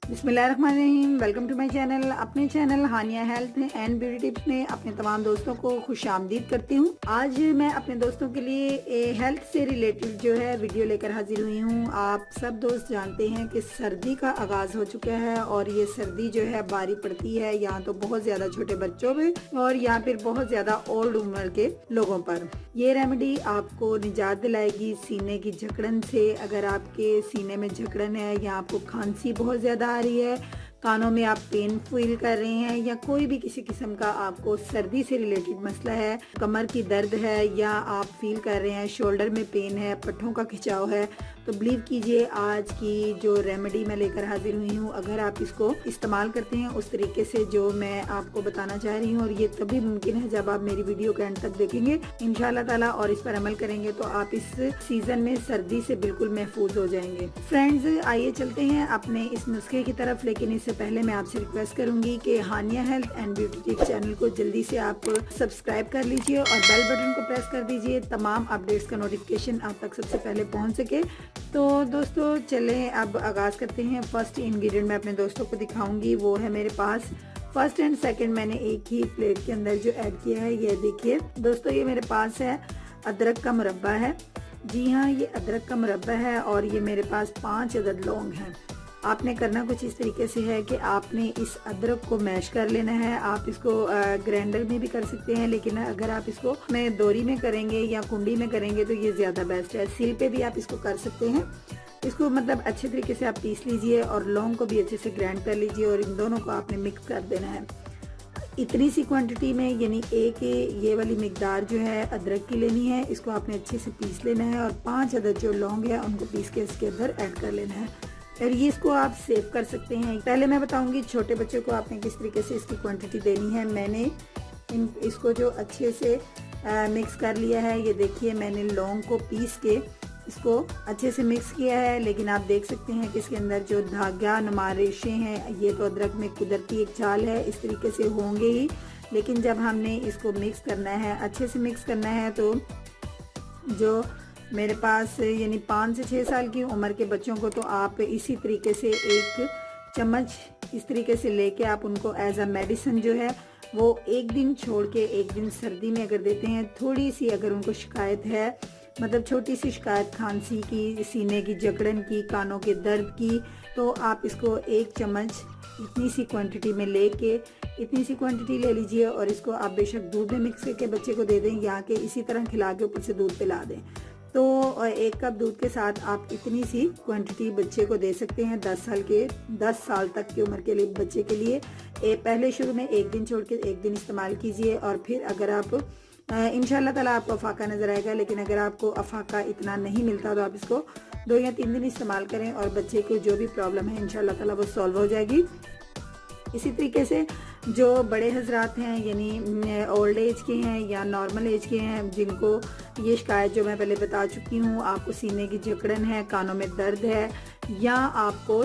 बिस्मिल्लाहिर्रहमानिर्रहीम। Welcome to my channel. अपने channel Haniya health and beauty tips में अपने तमाम दोस्तों को खुश आमदीद करती हूँ। आज मैं अपने दोस्तों के लिए हेल्थ से रिलेटेड जो है वीडियो लेकर हाजिर हुई हूँ। आप सब दोस्त जानते हैं कि सर्दी का आगाज हो चुका है और ये सर्दी जो है बारी पड़ती है यहाँ तो बहुत ज्यादा छोटे बच्चों में और यहाँ पर बहुत ज्यादा ओल्ड उम्र के लोगों पर। ये रेमेडी आपको निजात दिलाएगी सीने की जकड़न से। अगर आपके सीने में जकड़न है या आपको खांसी बहुत ज्यादा आ रही है, कानों में आप पेन फील कर रहे हैं या कोई भी किसी किस्म का आपको सर्दी से रिलेटेड मसला है, कमर की दर्द है या आप फील कर रहे हैं शोल्डर में पेन है, पट्ठों का खिंचाव है, तो बिलीव कीजिए आज की जो रेमेडी मैं लेकर हाजिर हुई हूँ, अगर आप इसको इस्तेमाल करते हैं उस तरीके से जो मैं आपको बताना चाह रही हूँ, और ये तभी मुमकिन है जब आप मेरी वीडियो के एंड तक देखेंगे इंशाल्लाह ताला और इस पर अमल करेंगे तो आप इस सीजन में सर्दी से बिल्कुल महफूज हो जाएंगे। फ्रेंड्स, आइए चलते हैं अपने इस नुस्खे की तरफ, लेकिन इससे पहले मैं आपसे रिक्वेस्ट करूंगी कि Haniya health and beauty tips channel को जल्दी से आप सब्सक्राइब कर लीजिए और बेल बटन को प्रेस कर दीजिए, तमाम अपडेट्स का नोटिफिकेशन आप तक सबसे पहले पहुंच सके। तो दोस्तों चलें अब आगाज करते हैं। फर्स्ट इंग्रेडिएंट मैं अपने दोस्तों को दिखाऊंगी, वो है मेरे पास फर्स्ट एंड सेकंड मैंने एक ही प्लेट के अंदर जो ऐड किया है। ये देखिए दोस्तों, ये मेरे पास है अदरक का मुरब्बा है। जी हाँ, ये अदरक का मुरब्बा है और ये मेरे पास 5 अदद लौंग हैं। आपने करना कुछ इस तरीके से है कि आपने इस अदरक को मैश कर लेना है। आप इसको ग्राइंडर में भी कर सकते हैं, लेकिन अगर आप इसको में दोरी में करेंगे या कुंडी में करेंगे तो ये ज़्यादा बेस्ट है। सील पे भी आप इसको कर सकते हैं। इसको मतलब अच्छे तरीके से आप पीस लीजिए और लौंग को भी अच्छे से ग्राइंड कर लीजिए और इन दोनों को आपने मिक्स कर देना है इतनी सी क्वांटिटी में, यानी एक ये वाली मिकदार जो है अदरक की लेनी है। इसको आपने अच्छे से पीस लेना है और 5 अदद जो लौंग है उनको पीस के इसके अंदर ऐड कर लेना है और ये इसको आप सेव कर सकते हैं। पहले मैं बताऊंगी छोटे बच्चों को आपने किस तरीके से इसकी क्वांटिटी देनी है। मैंने इसको जो अच्छे से मिक्स कर लिया है, ये देखिए मैंने लौंग को पीस के इसको अच्छे से मिक्स किया है, लेकिन आप देख सकते हैं कि इसके अंदर जो धागा नुमा रेशे हैं ये तो अदरक में कुदरती एक चाल है, इस तरीके से होंगे ही। लेकिन जब हमने इसको मिक्स करना है, अच्छे से मिक्स करना है, तो जो मेरे पास यानी 5 से 6 साल की उम्र के बच्चों को तो आप इसी तरीके से 1 चम्मच इस तरीके से लेके आप उनको एज अ मेडिसिन जो है वो एक दिन छोड़ के एक दिन सर्दी में अगर देते हैं। थोड़ी सी अगर उनको शिकायत है, मतलब छोटी सी शिकायत खांसी की, सीने की जकड़न की, कानों के दर्द की, तो आप इसको 1 चम्मच इतनी सी क्वांटिटी में लेके इतनी सी क्वांटिटी ले लीजिए और इसको आप बेशक दूध में मिक्स करके बच्चे को दे दें या कि इसी तरह खिला के ऊपर से दूध पिला दें। तो 1 कप दूध के साथ आप इतनी सी क्वांटिटी बच्चे को दे सकते हैं 10 साल तक की उम्र के लिए बच्चे के लिए। पहले शुरू में 1 दिन छोड़ के 1 दिन इस्तेमाल कीजिए और फिर अगर आप इंशाल्लाह ताला आपको अफाका नजर आएगा, लेकिन अगर आपको अफाका इतना नहीं मिलता तो आप इसको 2 या 3 दिन इस्तेमाल करें और बच्चे को जो भी प्रॉब्लम है इंशाल्लाह ताला वो सॉल्व हो जाएगी। इसी तरीके से जो बड़े हजरात हैं यानी ओल्ड एज के हैं या नॉर्मल एज के हैं, जिनको ये शिकायत जो मैं पहले बता चुकी हूँ, आपको सीने की जकड़न है, कानों में दर्द है या आपको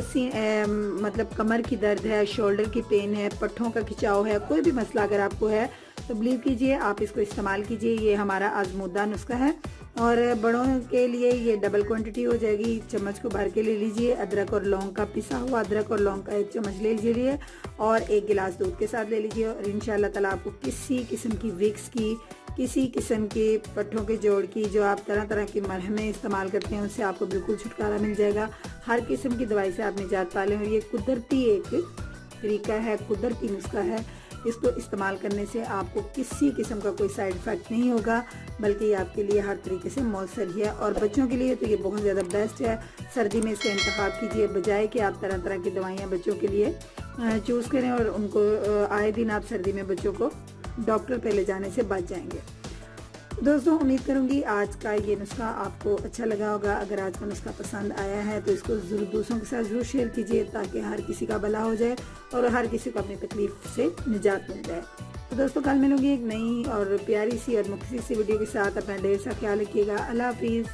मतलब कमर की दर्द है, शोल्डर की पेन है, पट्ठों का खिंचाव है, कोई भी मसला अगर आपको है तो बिलीव कीजिए आप इसको इस्तेमाल कीजिए। ये हमारा आजमूदा नुस्खा है और बड़ों के लिए ये डबल क्वांटिटी हो जाएगी। चम्मच को भर के ले लीजिए। अदरक और लौंग का पिसा हुआ अदरक और लौंग का 1 चम्मच ले लीजिए और 1 गिलास दूध के साथ ले लीजिए और इंशाल्लाह ताला आपको किसी किस्म की विक्स की, किसी किस्म के पट्ठों के जोड़ की, जो आप तरह तरह की मरहमें इस्तेमाल करते हैं उससे आपको बिल्कुल छुटकारा मिल जाएगा। हर किस्म की दवाई से आप निजात पा लें और ये कुदरती एक तरीका है, कुदरती नुस्खा है। इसको इस्तेमाल करने से आपको किसी किस्म का कोई साइड इफ़ेक्ट नहीं होगा, बल्कि ये आपके लिए हर तरीके से मौसर ही है और बच्चों के लिए तो ये बहुत ज़्यादा बेस्ट है। सर्दी में इसका इंतखाब कीजिए, बजाय कि आप तरह तरह की दवाइयाँ बच्चों के लिए चूज़ करें और उनको आए दिन आप सर्दी में बच्चों को डॉक्टर पे ले जाने से बच जाएंगे। दोस्तों, उम्मीद करूंगी आज का ये नुस्खा आपको अच्छा लगा होगा। अगर आज का नुस्खा पसंद आया है तो इसको ज़रूर दूसरों के साथ ज़रूर शेयर कीजिए ताकि हर किसी का भला हो जाए और हर किसी को अपनी तकलीफ से निजात मिल जाए। तो दोस्तों, कल मिलूंगी एक नई और प्यारी सी और मुख्तसर सी वीडियो के साथ। अपना ढेर सा ख्याल रखिएगा। अल्लाह हाफिज़।